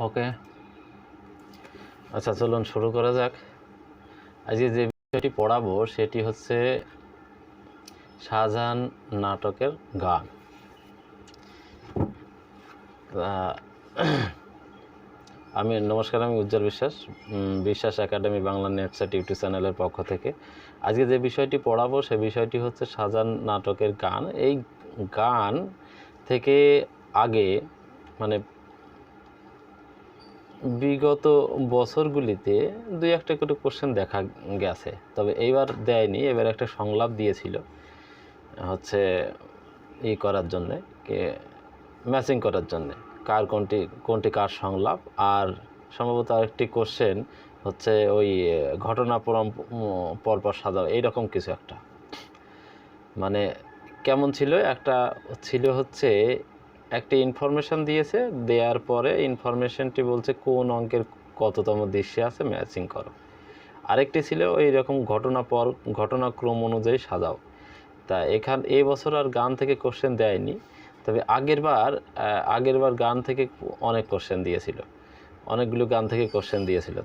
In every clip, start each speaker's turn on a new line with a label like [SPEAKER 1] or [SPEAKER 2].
[SPEAKER 1] ওকে, আচ্ছা চলুন শুরু করা যাক। আজকে যে বিষয়টি পড়াবো সেটি হচ্ছে শাহজাহান নাটকের গান। নমস্কার, আমি উজ্জ্বল বিশ্বাস, বিশ্বাস একাডেমি বাংলা নেটসাইট ইউটিউব চ্যানেলের পক্ষ থেকে আজকে যে বিষয়টি পড়াবো সে বিষয়টি হচ্ছে শাহজাহান নাটকের গান। এই গান থেকে আগে মানে বিগত বছরগুলিতে দুই একটা করে কোশ্চেন দেখা গেছে, তবে এইবার দেয়নি। এবার একটা সংলাপ দিয়েছিল হচ্ছে করার জন্যে, ম্যাচিং করার জন্যে কার কোনটি কার সংলাপ। আর সম্ভবত আরেকটি কোশ্চেন হচ্ছে ওই ঘটনা পরপর সাজাও, এইরকম কিছু একটা। মানে কেমন ছিল, একটা ছিল হচ্ছে একটা ইনফরমেশান দিয়েছে, দেওয়ার পরে ইনফরমেশনটি বলছে কোন অঙ্কের কততম দৃশ্যে আছে ম্যাচিং করো। আরেকটি ছিল ওই রকম ঘটনাক্রম অনুযায়ী সাজাও। তা এই বছর আর গান থেকে কোশ্চেন দেয়নি, তবে আগেরবার গান থেকে অনেক কোশ্চেন দিয়েছিল, অনেকগুলো গান থেকে কোশ্চেন দিয়েছিল।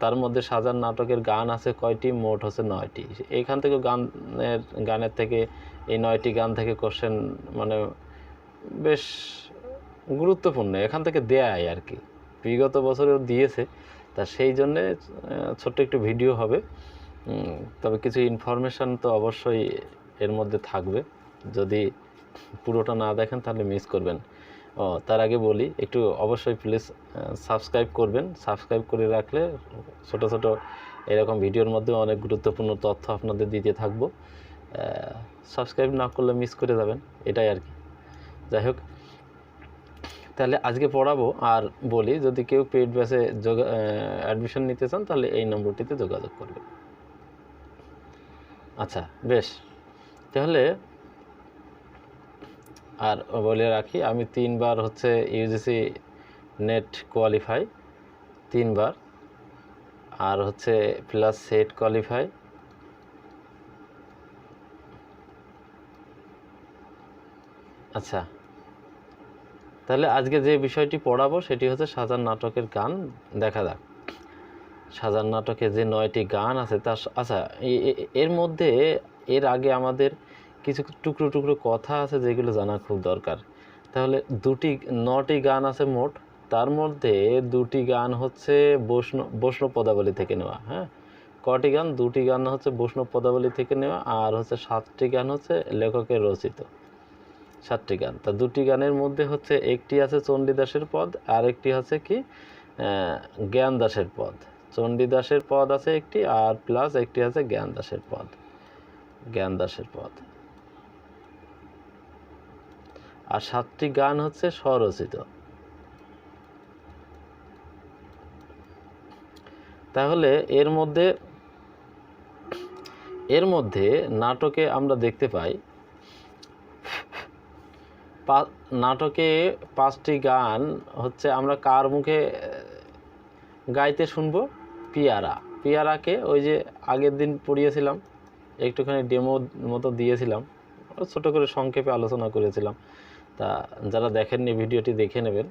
[SPEAKER 1] তার মধ্যে শাহজাহান নাটকের গান আছে কয়টি? মোট হচ্ছে 9টি। এইখান থেকে গানের থেকে এই 9টি গান থেকে কোশ্চেন মানে বেশ গুরুত্বপূর্ণ, এখান থেকে দেয় আর কি, বিগত বছরেও দিয়েছে। তা সেই জন্যে ছোট্ট একটু ভিডিও হবে, তবে কিছু ইনফরমেশান তো অবশ্যই এর মধ্যে থাকবে। যদি পুরোটা না দেখেন তাহলে মিস করবেন। তার আগে বলি, একটু অবশ্যই প্লিজ সাবস্ক্রাইব করবেন। সাবস্ক্রাইব করে রাখলে ছোট ছোট এরকম ভিডিওর মধ্যে অনেক গুরুত্বপূর্ণ তথ্য আপনাদের দিতে থাকবো। সাবস্ক্রাইব না করলে মিস করে যাবেন, এটাই আর কি। যাই হোক, তাহলে আজকে পড়াবো। আর বলি, যদি কেউ পেইড ব্যাচে অ্যাডমিশন নিতে চান তাহলে এই নম্বরটিতে যোগাযোগ করবেন। আচ্ছা বেশ, তাহলে আর বলে রাখি, আমি 3বার হচ্ছে ইউজিসি নেট কোয়ালিফাই, 3বার, আর হচ্ছে প্লাস সেট কোয়ালিফাই। আচ্ছা, তাহলে আজকে যে বিষয়টি পড়াবো সেটি হচ্ছে শাহজাহান নাটকের গান। দেখা যাক শাহজাহান নাটকে যে 9টি গান আছে তার। আচ্ছা, এর মধ্যে এর আগে আমাদের কিছু টুকরো টুকরো কথা আছে যেগুলো জানা খুব দরকার। তাহলে 9টি গান আছে মোট, তার মধ্যে 2টি গান হচ্ছে বৈষ্ণব পদাবলী থেকে নেওয়া। হ্যাঁ, কটি গান? 2টি গান হচ্ছে বৈষ্ণব পদাবলী থেকে নেওয়া, আর হচ্ছে 7টি গান হচ্ছে লেখকের রচিত, 7টি গান। তা 2টি গানের মধ্যে হচ্ছে একটি আছে চণ্ডীদাসের পদ, আর একটি হচ্ছে কি জ্ঞানদাসের পদ। চণ্ডীদাসের পদ আছে একটি, আর প্লাস একটি আছে জ্ঞানদাসের পদ। আর 7টি গান হচ্ছে স্বরচিত। তাহলে এর মধ্যে নাটকে আমরা দেখতে পাই, নাটকে 5টি গান হচ্ছে আমরা কার মুখে গাইতে শুনবো? পিয়ারাকে ওই যে আগের দিন পড়িয়েছিলাম, একটুখানি ডেমো মতো দিয়েছিলাম, ছোট করে সংক্ষেপে আলোচনা করেছিলাম। তা যারা দেখেননি ভিডিওটি দেখে নেবেন।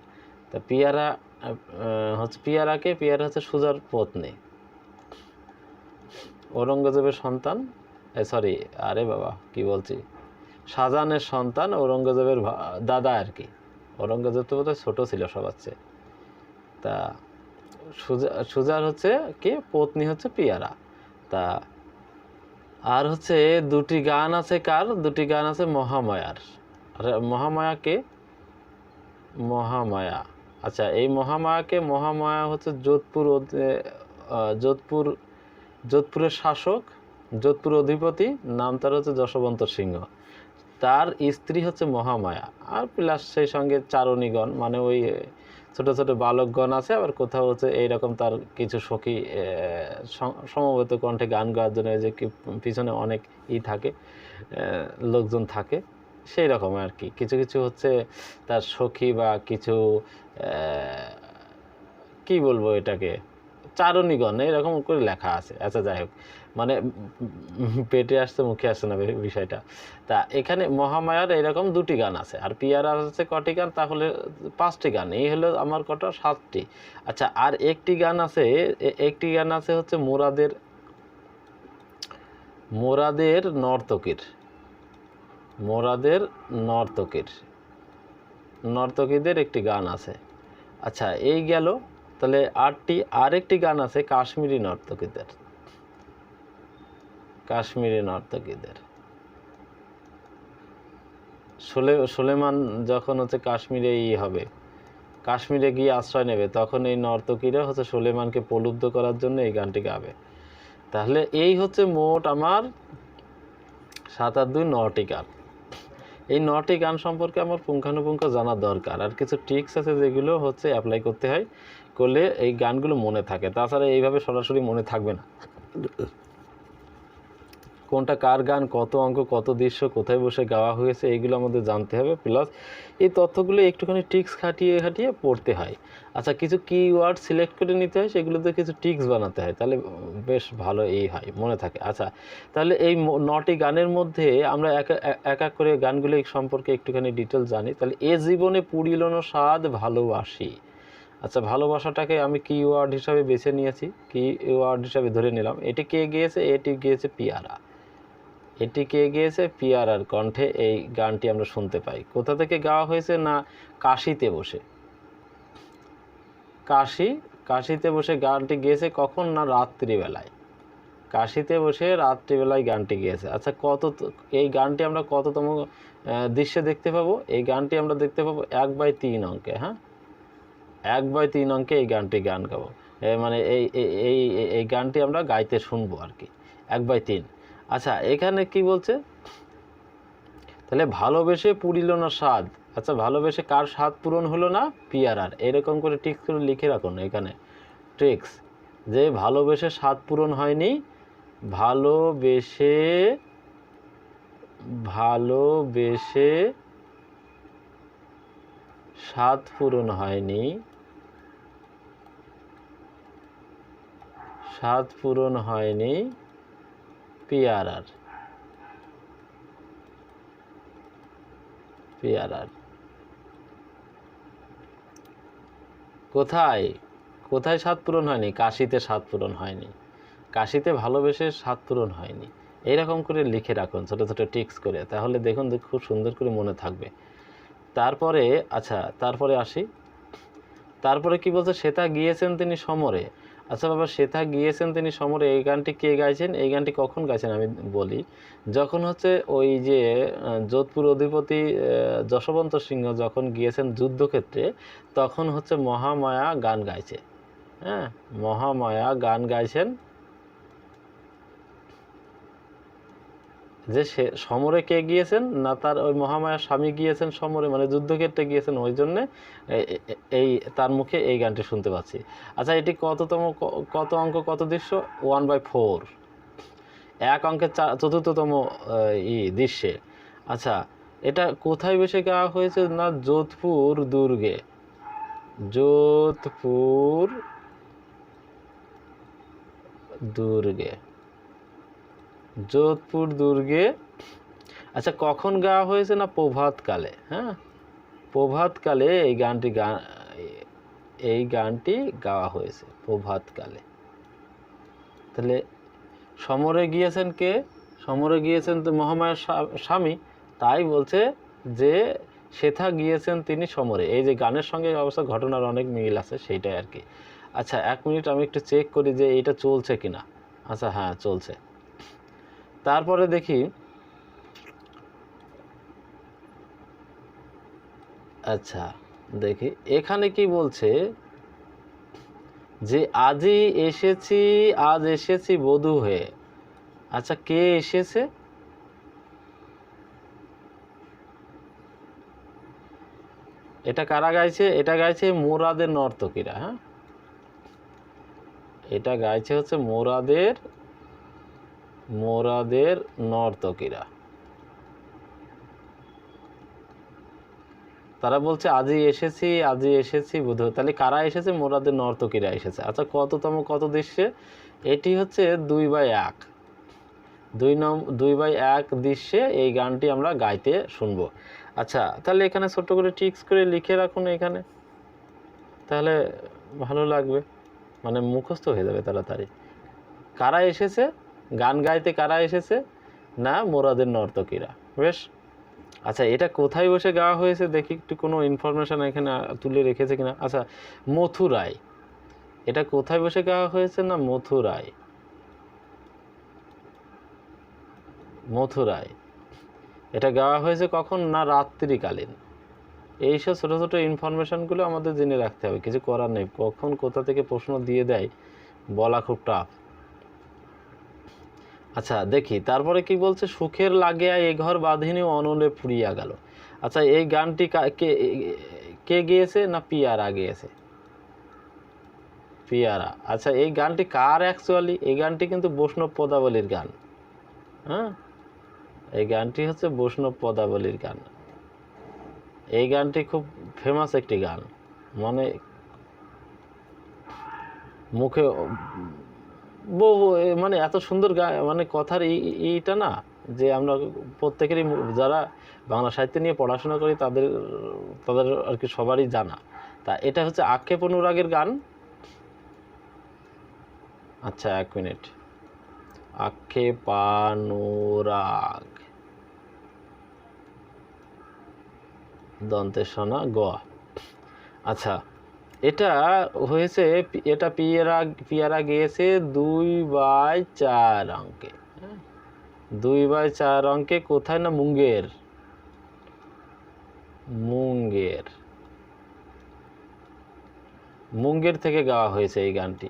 [SPEAKER 1] তা পিয়ারা হচ্ছে সুজার পত্নী, ঔরঙ্গজেবের সন্তান, সরি আরে বাবা কি বলছি, শাহজাহানের সন্তান, ঔরঙ্গজেবের দাদা আর কি। ঔরঙ্গজেব তো বোধহয় ছোটো ছিল সবার চেয়ে। তা সুজার হচ্ছে কি পত্নী হচ্ছে পিয়ারা। তা আর হচ্ছে 2টি গান আছে কার? 2টি গান আছে মহামায়ার। মহামায়াকে মহামায়া, আচ্ছা এই মহামায়া হচ্ছে যোধপুরের শাসক, যোধপুর অধিপতি, নাম তার হচ্ছে যশবন্ত সিংহ। তার স্ত্রী হচ্ছে মহামায়া, আর প্লাস সেই সঙ্গে চারণীগণ, মানে ওই ছোট ছোট বালকগণ আছে। আবার কোথাও হচ্ছে এইরকম তার কিছু সখী সমবেত কণ্ঠে গান গাওয়ার জন্য যে পিছনে অনেক থাকে, লোকজন থাকে, সেই রকম আর কি। কিছু কিছু হচ্ছে তার সখী বা কিছু কি বলবো এটাকে, চারণীগণ এরকম করে লেখা আছে। আচ্ছা যাই হোক, মানে পেটে আসছে মুখে আসছে না বিষয়টা। তা এখানে মহামায়ার এরকম 2টি গান আছে, আর পিয়ারার হচ্ছে কটি গান, তাহলে 5টি গান। এই হলো আমার কটা, 7টি। আচ্ছা, আর একটি গান আছে, একটি গান আছে হচ্ছে মোরাদের নর্তকীর, মোরাদের নর্তকীদের একটি গান আছে। আচ্ছা, এই গেল। তাহলে 8টি। আরেকটি গান আছে কাশ্মীরি নর্তকীদের। সুলেমান যখন হচ্ছে কাশ্মীরে হবে, কাশ্মীরে গিয়ে আশ্রয় নেবে, তখন এই নর্তকীরা হচ্ছে সুলেমানকে প্রলুব্ধ করার জন্য এই গানটি গাবে। তাহলে এই হচ্ছে মোট আমার 7 আর 2 9টি গান। এই 9টি গান সম্পর্কে আমার পুঙ্খানুপুঙ্খ জানা দরকার। আর কিছু ট্রিক্স আছে যেগুলো হচ্ছে অ্যাপ্লাই করতে হয়, করলে এই গানগুলো মনে থাকে। তাছাড়া এইভাবে সরাসরি মনে থাকবে না। কোনটা কার গান, কত অঙ্ক, কত দৃশ্য, কোথায় বসে গাওয়া হয়েছে, এইগুলো আমাদের জানতে হবে। প্লাস এই তথ্যগুলো একটুখানি ট্রিক্স খাটিয়ে পড়তে হয়। আচ্ছা, কিছু কিওয়ার্ড সিলেক্ট করে নিতে হয়, সেগুলোতে কিছু ট্রিক্স বানাতে হয়, তাহলে বেশ ভালো হয়, মনে থাকে। আচ্ছা, তাহলে এই 9টি গানের মধ্যে আমরা এক এক করে গানগুলো সম্পর্কে একটুখানি ডিটেল জানি। তাহলে এ জীবনে পুরিল না স্বাদ ভালোবাসি। আচ্ছা, ভালোবাসাটাকে আমি কিওয়ার্ড হিসাবে বেছে নিয়েছি, কিওয়ার্ড হিসাবে ধরে নিলাম। এটি কে গিয়েছে? এটি গিয়েছে পিয়ারা। এটি কে গিয়েছে? পিয়ারার কণ্ঠে এই গানটি আমরা শুনতে পাই। কোথা থেকে গাওয়া হয়েছে? না, কাশিতে বসে। কাশিতে বসে গানটি গিয়েছে কখন? না, রাত্রিবেলায়। কাশিতে বসে রাত্রিবেলায় গানটি গিয়েছে। আচ্ছা, এই গানটি আমরা কততম দৃশ্যে দেখতে পাবো? এই গানটি আমরা দেখতে পাবো 1/3 অঙ্কে। হ্যাঁ, 1/3 অঙ্কে এই গান গাবো, মানে এই গানটি আমরা গাইতে শুনবো আর কি, 1/3। আচ্ছা, এখানে কি বলছে? তাহলে ভালোবেসে পুরিল না স্বাদ। আচ্ছা, ভালোবেসে কার স্বাদ পূরণ হলো না? পিয়ারার। এরকম করে ট্রিক্স করে লিখে রাখুন এখানে, ট্রিক্স, যে ভালোবেসে স্বাদ পূরণ হয়নি, ভালোবেসে স্বাদ পূরণ হয়নি, পিয়ারার। কোথায় স্বাদ পূরণ হয়নি? কাশিতে স্বাদ পূরণ হয়নি, কাশিতে ভালোবেসে স্বাদ পূরণ হয়নি। এইরকম করে লিখে রাখুন ছোটো ছোটো ট্রিক্স করে, তাহলে দেখুন খুব সুন্দর করে মনে থাকবে। তারপরে তারপরে আসি। তারপরে কি বলছে? সেথা গিয়েছেন তিনি সমরে। আচ্ছা বাবা, সেথা গিয়েছেন তিনি সমরে, এই গানটি কে গাইছেন? এই গানটি কখন গাইছেন আমি বলি। যখন হচ্ছে ওই যে যোধপুর অধিপতি যশবন্ত সিংহ যখন গিয়েছেন যুদ্ধক্ষেত্রে, তখন হচ্ছে মহামায়া গান গাইছে। হ্যাঁ, মহামায়া গান গাইছেন, যে সে সমরে কে গিয়েছেন? না, তার ওই মহামায়ার স্বামী গিয়েছেন সমরে, মানে যুদ্ধক্ষেত্রে গিয়েছেন, ওই জন্যে এই তার মুখে এই গানটি শুনতে পাচ্ছি। আচ্ছা, এটি কত অঙ্ক, কত দৃশ্য? 1/4, 1 অঙ্কের 4র্থতম দৃশ্যে। আচ্ছা, এটা কোথায় বসে গাওয়া হয়েছে? না, যোধপুর দুর্গে। আচ্ছা, কখন গাওয়া হয়েছে? না, প্রভাতকালে। হ্যাঁ, প্রভাতকালে এই গানটি গাওয়া হয়েছে প্রভাতকালে। তাহলে সমরে গিয়েছেন কে? সমরে গিয়েছেন তো মহামায়ার স্বামী, তাই বলছে যে সেথা গিয়েছেন তিনি সমরে। এই যে গানের সঙ্গে অবশ্য ঘটনার অনেক মিল আছে, সেইটাই আর কি। আচ্ছা, 1 মিনিট আমি একটু চেক করি যে এইটা চলছে কিনা। আচ্ছা, হ্যাঁ চলছে। তারপরে দেখি, আচ্ছা দেখি এখানে কি বলছে, যে আজ এসেছি বধূ হয়ে। আচ্ছা, কে এসেছে? এটা কারা গাইছে? এটা গাইছে মোরাদের নর্তকীরা। হ্যাঁ, এটা গাইছে হচ্ছে মোরাদের নর্তকীরা। তারা বলছে আজই এসেছি বুধ, তাহলে কারা এসেছে? মোরাদের নর্তকীরা এসেছে। আচ্ছা কততম কত দৃশ্যে? এটি হচ্ছে 2/1, 2/1 দৃশ্যে এই গানটি আমরা গাইতে শুনবো। আচ্ছা তাহলে এখানে ছোট্ট করে টিক্স করে লিখে রাখুন এখানে, তাহলে ভালো লাগবে, মানে মুখস্থ হয়ে যাবে তাড়াতাড়ি। কারা এসেছে গান গাইতে? কারা এসেছে? না, মোরাদের নর্তকীরা। বেশ। আচ্ছা এটা কোথায় বসে গাওয়া হয়েছে দেখি একটু, কোনো ইনফরমেশন এখানে তুলে রেখেছে কিনা। আচ্ছা মথুরায়। এটা কোথায় বসে গাওয়া হয়েছে? না মথুরায়, মথুরায় এটা গাওয়া হয়েছে। কখন? না রাত্রিকালীন। এইসব ছোটো ছোটো ইনফরমেশানগুলো আমাদের জেনে রাখতে হবে, কিছু করার নেই। কখন কোথা থেকে প্রশ্ন দিয়ে দেয় বলা খুব টাফ। আচ্ছা দেখি তারপরে কি বলছে, সুখের লাগিয়া এ ঘর বাঁধিনী অনলে পুড়িয়া গেল। আচ্ছা এই গানটি কে গিয়েছে? না পিয়ারা গিয়েছে, পিয়ারা। আচ্ছা এই গানটি কার অ্যাকচুয়ালি? এই গানটি কিন্তু বৈষ্ণব পদাবলীর গান। হ্যাঁ, এই গানটি হচ্ছে বৈষ্ণব পদাবলীর গান। এই গানটি খুব ফেমাস একটি গান, মানে মুখে বহু, মানে এত সুন্দর মানে কথার এইটা না, যে আমরা প্রত্যেকেরই, যারা বাংলা সাহিত্য নিয়ে পড়াশোনা করি তাদের আর কি সবারই জানা। তা এটা হচ্ছে আক্ষেপ অনুরাগের গান। আচ্ছা 1 মিনিট। আক্ষেপানুরাগ, দন্তের সোনা গ। আচ্ছা এটা হয়েছে, এটা পিয়ারা গিয়েছে 2/4 অঙ্কে। 2/4 অঙ্কে কোথায়? না মুঙ্গের, মুঙ্গের থেকে গাওয়া হয়েছে এই গানটি।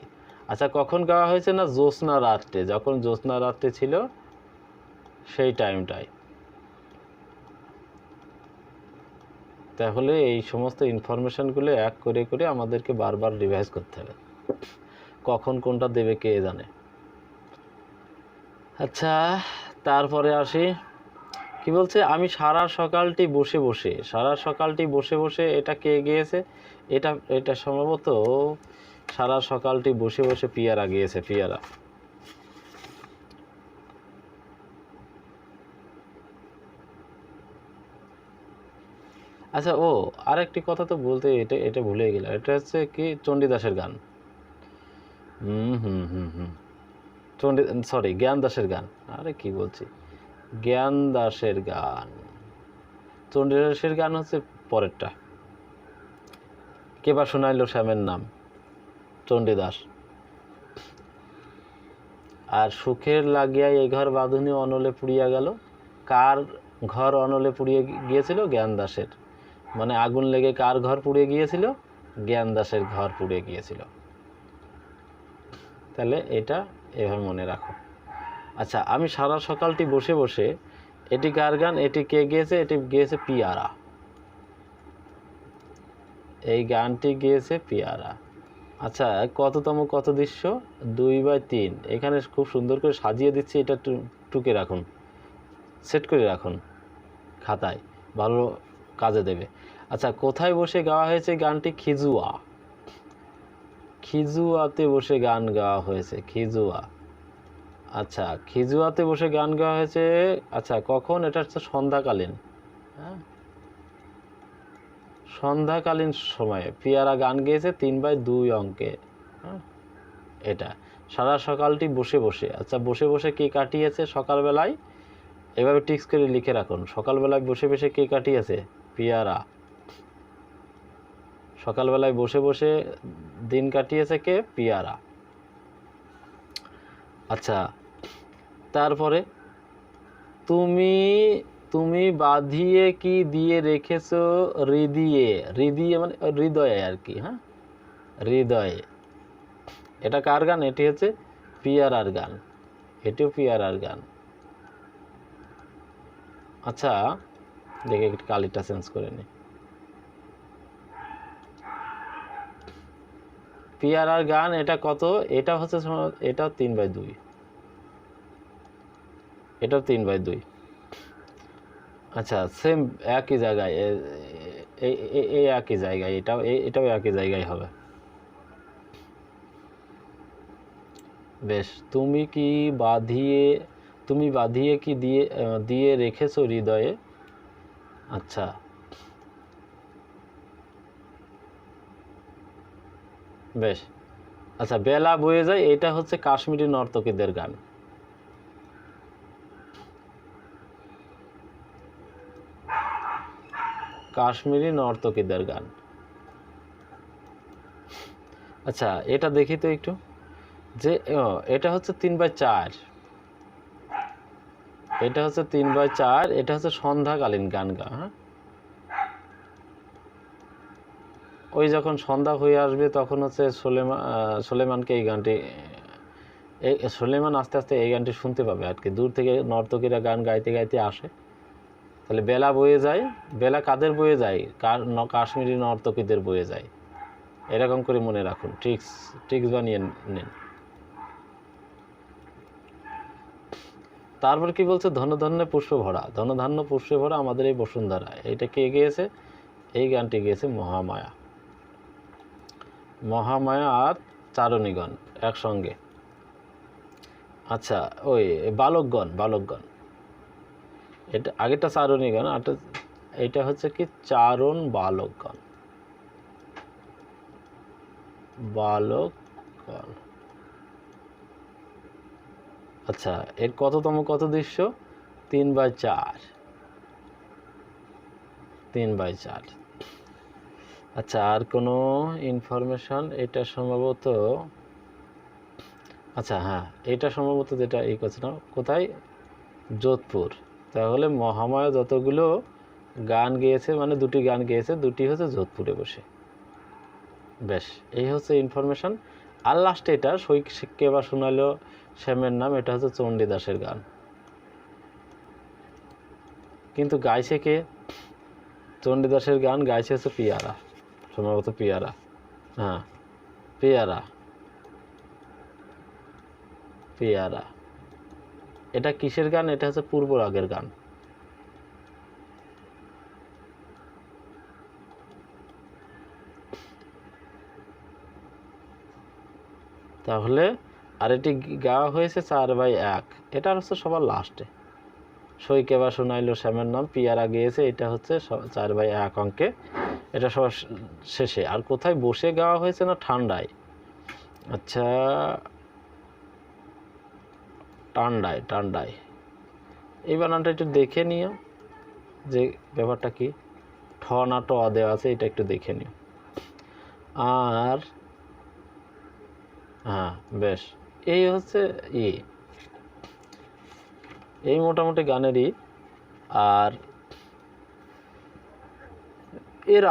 [SPEAKER 1] আচ্ছা কখন গাওয়া হয়েছে? না জ্যোৎস্না রাত্রে, যখন জ্যোৎস্না রাত্রে ছিল সেই টাইমটায়। তাহলে এই সমস্ত ইনফরমেশনগুলো এক করে করে আমাদেরকে বারবার রিভাইজ করতে হবে, কখন কোনটা দেবে কে জানে। আচ্ছা তারপরে আসি, কি বলছে, আমি সারা সকালটি বসে বসে, এটা কে গিয়েছে? এটা সম্ভবত সারা সকালটি বসে বসে পিয়ারা গিয়েছে, পিয়ারা। আচ্ছা আরেকটি কথা তো বলতে, এটা ভুলে গেলাম, এটা হচ্ছে কি চণ্ডীদাসের গান। জ্ঞান দাসের গান। আরে কি বলছি, জ্ঞান দাসের গান। চণ্ডীদাসের গান হচ্ছে পরেরটা, কেবা শোনাইল শ্যামের নাম, চণ্ডীদাস। আর সুখের লাগিয়া এই ঘর বাঁধুনি অনলে পুড়িয়া গেল, কার ঘর অনলে পুড়িয়ে গিয়েছিল? জ্ঞান দাসের। মানে আগুন লেগে কার ঘর পুড়ে গিয়েছিল? জ্ঞান দাসের ঘর পুড়ে গিয়েছিল। তাহলে এটা এভাবে মনে রাখো। আচ্ছা আমি সারা সকালটি বসে বসে, এটি কার গান? এটি কে গিয়েছে? এটি গিয়েছে পিয়ারা, এই গানটি গিয়েছে পিয়ারা। আচ্ছা কততম কত দৃশ্য? 2/3। এখানে খুব সুন্দর করে সাজিয়ে দিচ্ছি, এটা টুকে রাখুন, সেট করে রাখুন খাতায়, ভালো কাজে দেবে। আচ্ছা কোথায় বসে গাওয়া হয়েছে গানটি? খিজুয়াতে বসে গান গাওয়া হয়েছে, খিজুয়া। আচ্ছা খিজুয়াতে বসে গান গাওয়া হয়েছে। আচ্ছা কখন? এটা হচ্ছে সন্ধ্যাকালীন। হ্যাঁ, সন্ধ্যাকালীন সময়ে পিয়ারা গান গেয়েছে 3/2 অঙ্কে। হ্যাঁ, এটা সারা সকালটি বসে বসে। আচ্ছা বসে বসে কে কাটিয়েছে সকালবেলায়? এভাবে টিক্স করে লিখে রাখুন, সকালবেলায় বসে বসে কে কাটিয়েছে? পিয়ারা। সকালবেলায় বসে বসে দিন কাটিয়েছে কে? পিয়ারা। আচ্ছা তারপরে, তুমি তুমি বাঁধিয়ে কি দিয়ে রেখেছো হৃদয়ে, মানে হৃদয়ে আর কি। হ্যাঁ, হৃদয়ে। এটা কার গান? এটি হচ্ছে পিয়ারার গান, এটিও পিয়ারার গান। আচ্ছা দেখে একটু কালিটা চেঞ্জ করে নি। পিয়ারার গান এটা কত? এটা হচ্ছে, এটাও 3/2, এটাও 3/2। আচ্ছা সেম একই জায়গায়, এই একই জায়গায়, এটাও একই জায়গায় হবে। বেশ, তুমি বাঁধিয়ে কি দিয়ে রেখেছো হৃদয়ে। আচ্ছা, বেশ। আচ্ছা, বেলা বয়ে যায়, এটা হচ্ছে কাশ্মীরি নর্তকীদের গান। কাশ্মীরি নর্তকীদের গান। আচ্ছা, এটা দেখি তো একটু, যে এটা হচ্ছে 3/4, এটা হচ্ছে 3/4, এটা হচ্ছে সন্ধ্যাকালীন গান গা। হ্যাঁ, ওই যখন সন্ধ্যা হয়ে আসবে তখন হচ্ছে সোলেমানকে এই গানটি, সোলেমান আস্তে আস্তে এই গানটি শুনতে পাবে আর কি। দূর থেকে নর্তকীরা গান গাইতে গাইতে আসে, তাহলে বেলা বয়ে যায়। বেলা কাদের বয়ে যায়? কাশ্মীরি নর্তকীদের বয়ে যায়। এরকম করে মনে রাখুন, ট্রিক্স বানিয়ে নিন। তারপর কি বলছে? ধনধান্য পুষ্প ভরা, ধনধান্য পুষ্পে ভরা আমাদের এই বসুন্ধরা। এটা কে গেয়েছে? এই গানটি গেয়েছে মহামায়া আর চারণীগণ একসঙ্গে। আচ্ছা, ওই বালকগণ, এটা আগেরটা চারণীগণ, আর এটা হচ্ছে কি চারণ বালকগণ। আচ্ছা, এর কত দৃশ্য? 3/4। আচ্ছা, আর কোনো ইনফরমেশন? এটা সম্ভবত, আচ্ছা হ্যাঁ, এটা সম্ভবত যেটা এই করছে না, কোথায়? যোধপুর। তাহলে মহামায়া যতগুলো গান গেয়েছে, মানে 2টি গান গেয়েছে, 2টি হচ্ছে যোধপুরে বসে। বেশ, এই হচ্ছে ইনফরমেশন। আর লাস্টে এটা কে বা শোনালো শ্যামের নাম, এটা হচ্ছে চণ্ডীদাসের গান। কিন্তু গাইছে কে? চণ্ডীদাসের গান গাইছে হচ্ছে পিয়ারা, সম্ভবত পিয়ারা। হ্যাঁ, পিয়ারা। এটা কিসের গান? এটা হচ্ছে পূর্ব রাগের গান। তাহলে আর এটি গাওয়া হয়েছে 4/1। এটা হচ্ছে সবার লাস্টে। সইকে বা শোনাইলো শ্যামের নাম, পিয়ারা গিয়েছে, এটা হচ্ছে 4/1 অঙ্কে, এটা সবার শেষে। আর কোথায় বসে গাওয়া হয়েছে? না, ঠান্ডায়। আচ্ছা, টান্ডায়। এই বানানটা একটু দেখে নিও, যে ব্যাপারটা কি। ঠ না ট দেওয়া আছে, এটা একটু দেখে নিও। আর হ্যাঁ, বেশ, এই হচ্ছে এই মোটামুটি গানেরই। আর এর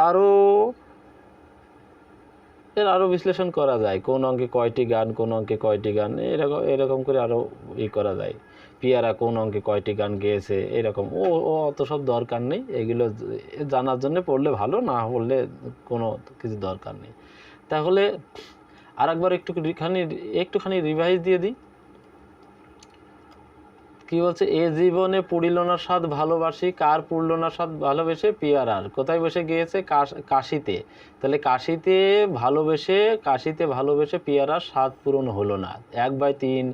[SPEAKER 1] আরো বিশ্লেষণ করা যায়, কোন অঙ্কে কয়টি গান, কোন অঙ্কে কয়টি গান, এরকম করে আরো করা যায়। পিয়ারা কোন অঙ্কে কয়টি গান গেয়েছে, এরকম। অত সব দরকার নেই, এগুলো জানার জন্য পড়লে ভালো, না পড়লে কোনো কিছু দরকার নেই। তাহলে আরেকবার একটুখানি রিভাইজ দিয়ে দিই। কি বলছে? এ জীবনে পুরিল না স্বাদ ভালোবাসি, কার পুরল না স্বাদ ভালোবেসে পিয়ারার। কোথায় বসে গিয়েছে? কাশিতে। তাহলে কাশিতে ভালোবেসে পিয়ারার স্বাদ পূরণ হলো না। 1/3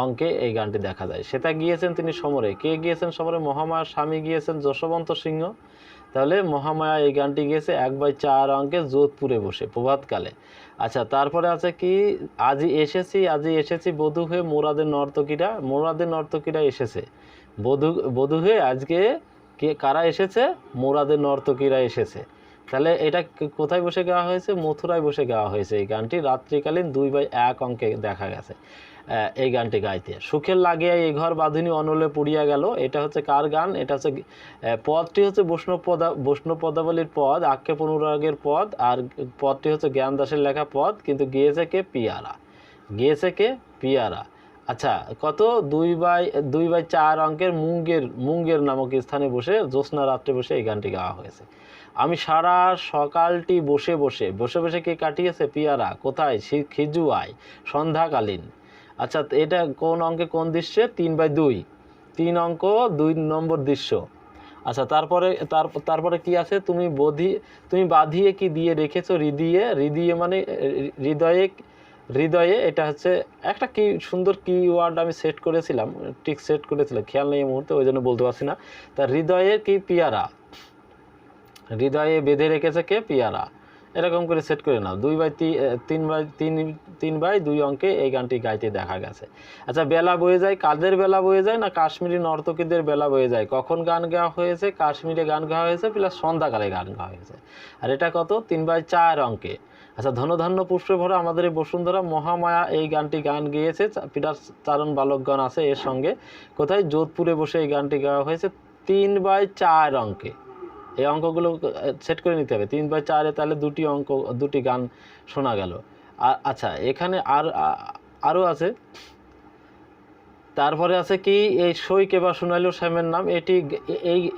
[SPEAKER 1] অঙ্কে এই গানটি দেখা যায়। সেটা গিয়েছেন তিনি সমরে। কে গিয়েছেন সমরে? মহামায়ার স্বামী গিয়েছেন যশবন্ত সিংহ। তাহলে মহামায়া এই গানটি গিয়েছে 1/4 অঙ্কে যোধপুরে বসে প্রভাতকালে। আচ্ছা, তারপরে আছে কি? আজি এসেছি বধূ হয়ে মোরাদের নর্তকীরা এসেছে। বধূ হয়ে আজকে কারা এসেছে? মোরাদের নর্তকীরা এসেছে। তাহলে এটা কোথায় বসে গাওয়া হয়েছে? মথুরায় বসে গাওয়া হয়েছে এই গানটি। রাত্রিকালীন 2/1 অঙ্কে দেখা গেছে এই গানটি গাইতে। সুখের লাগিয়া এই ঘর বাঁধিনী অনলে পুড়িয়া গেল। এটা হচ্ছে কার গান? এটা হচ্ছে পদটি হচ্ছে বৈষ্ণব পদাবলীর পদ, আক্ষেপ অনুরাগের পদ, আর পদটি হচ্ছে জ্ঞানদাসের লেখা পদ, কিন্তু গিয়েছে কে? পিয়ারা। আচ্ছা, কত? 2/4 অঙ্কের মুঙ্গের নামক স্থানে বসে জ্যোৎস্না রাত্রে বসে এই গানটি গাওয়া হয়েছে। আমি সারা সকালটি বসে কে কাটিয়েছে? পিয়ারা। কোথায়? খিজুয়ায়, সন্ধ্যাকালীন। আচ্ছা, এটা কোন অঙ্কে কোন দৃশ্যে? 3/2, 3 অঙ্ক 2 নম্বর দৃশ্য। আচ্ছা, তারপরে কি আছে, তুমি বাঁধিয়ে কি দিয়ে রেখেছো হৃদয়ে মানে হৃদয়ে এটা হচ্ছে একটা কি সুন্দর ওয়ার্ড আমি সেট করেছিলাম, খেয়াল নেই এই মুহূর্তে, ওই জন্য বলতে পারছি না। তা হৃদয়ে কি পিয়ারা, হৃদয়ে বেঁধে রেখেছে কে পিয়ারা, এরকম করে সেট করে নাও। 3/2 অঙ্কে এই গানটি গাইতে দেখা গেছে। আচ্ছা, বেলা বয়ে যায়, কাদের বেলা বয়ে যায় না কাশ্মীরি নর্তকীদের বেলা বয়ে যায়। কখন গান গাওয়া হয়েছে, কাশ্মীরে গান গাওয়া হয়েছে প্লাস সন্ধ্যাকালে গান গাওয়া হয়েছে। আর এটা কত, 3/4 অঙ্কে। আচ্ছা, ধনধান্য পুষ্পে ভরা আমাদের এই বসুন্ধরা মহামায়া এই গানটি গান গেয়েছে, প্লাস চারণ বালকগণ আছে এর সঙ্গে। কোথায়, যোধপুরে বসে এই গানটি গাওয়া হয়েছে 3/4 অঙ্কে। এই অঙ্কগুলো সেট করে নিতে হবে। 3/4 তাহলে দুটি গান শোনা গেল। আচ্ছা, এখানে আরও আছে। তারপরে আছে কি, এই সই কেবা শুনাইল শ্যামের নাম,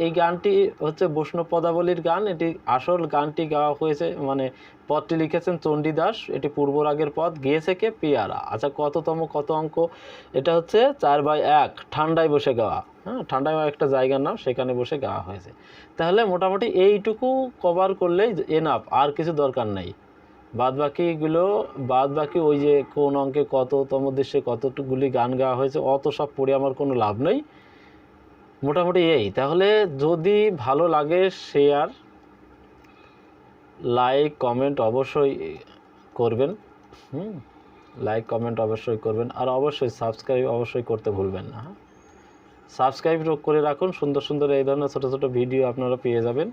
[SPEAKER 1] এই গানটি হচ্ছে বৈষ্ণব পদাবলীর গান। এটি আসল গানটি গাওয়া হয়েছে, মানে পদটি লিখেছেন চণ্ডীদাস, এটি পূর্বরাগের পদ, গেয়েছে কে পিয়ারা। আচ্ছা, কত অঙ্ক, এটা হচ্ছে 4/1, ঠান্ডায় বসে গাওয়া। হ্যাঁ, ঠান্ডায় একটা জায়গার নাম, সেখানে বসে গাওয়া হয়েছে। তাহলে মোটামুটি এইটুকু কভার করলেই এনাফ, আর কিছু দরকার নেই। বাদ বাকি ওই যে কোন অঙ্কে কততম দেশে কতগুলি গান গাওয়া হয়েছে, অত সব পড়ে আমার কোনো লাভ নেই। মোটামুটি এই। তাহলে যদি ভালো লাগে শেয়ার, লাইক, কমেন্ট অবশ্যই করবেন। লাইক কমেন্ট অবশ্যই করবেন, আর অবশ্যই সাবস্ক্রাইব অবশ্যই করতে ভুলবেন না। সাবস্ক্রাইব করে রাখুন, সুন্দর সুন্দর এই ধরনের ছোটো ছোটো ভিডিও আপনারা পেয়ে যাবেন।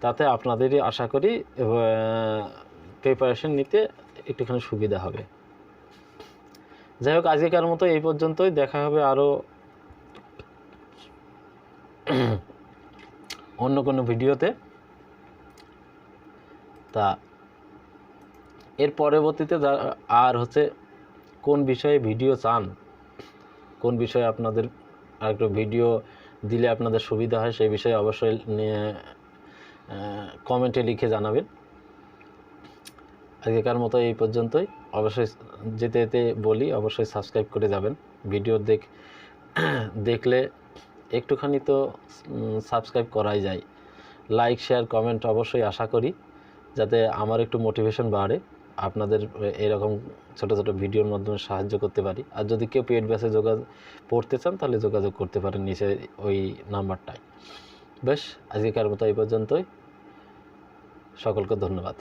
[SPEAKER 1] তাতে আপনাদেরই আশা করি প্রিপারেশন নিতে একটুখানি সুবিধা হবে। যাই হোক, আজকের মতো এই পর্যন্তই। দেখা হবে আরও অন্য কোনো ভিডিওতে। তা এর পরবর্তীতে আর হচ্ছে কোন বিষয়ে ভিডিও চান, কোন বিষয়ে আপনাদের আরেকটু ভিডিও দিলে আপনাদের সুবিধা হয়, সেই বিষয়ে অবশ্যই কমেন্টে লিখে জানাবেন। আজকের মতো এই পর্যন্তই। অবশ্যই যেতে বলি, অবশ্যই সাবস্ক্রাইব করে যাবেন। ভিডিও দেখলে একটুখানি তো সাবস্ক্রাইব করাই যায়। লাইক, শেয়ার, কমেন্ট অবশ্যই আশা করি, যাতে আমার একটু মোটিভেশন বাড়ে, আপনাদের এরকম ছোটো ছোটো ভিডিওর মাধ্যমে সাহায্য করতে পারি। আর যদি কেউ পেড ব্যাচে পড়তে চান তাহলে যোগাযোগ করতে পারেন নিচে ওই নাম্বারটায়। বেশ, আজকের মতো এই পর্যন্তই। সকলকে ধন্যবাদ।